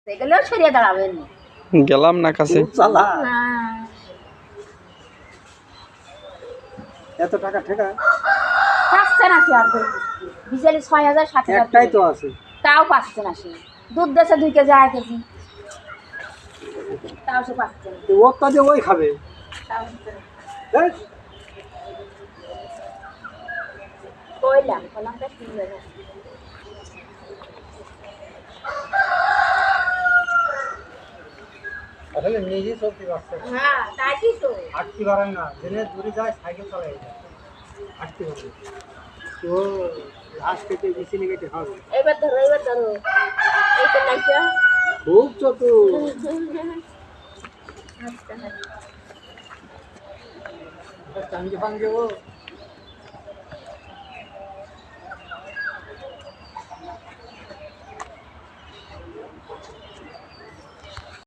এগুলো সরিয়ে দাঁড়াবেন গেলাম না কাছে এত টাকা ঠেকা পাচ্ছে না সে আর বিজালি ৬,০০০ ৭,০০০ একটাই তো আছে তাও পাচ্ছে না সে দুধ দেশে 2 কেজি 1 কেজি তাও সে পাচ্ছে না ওর কাজে ওই খাবে তাও হচ্ছে না। হ্যাঁ কইলাম তো কিনবে না আসলে নিজেই চলতে পারছে হ্যাঁ তাই কি তো আটটি বাড়ায় না জেনে দূরে যায় সাইকেল চালাই যায় আটটি বাড়ায় তো ঘাস কেটে বিছিনি কেটে হবে এবার ধরো এইটা নাইকা খুব চতুর আচ্ছা চাঙ্গে ফাঙ্গে ও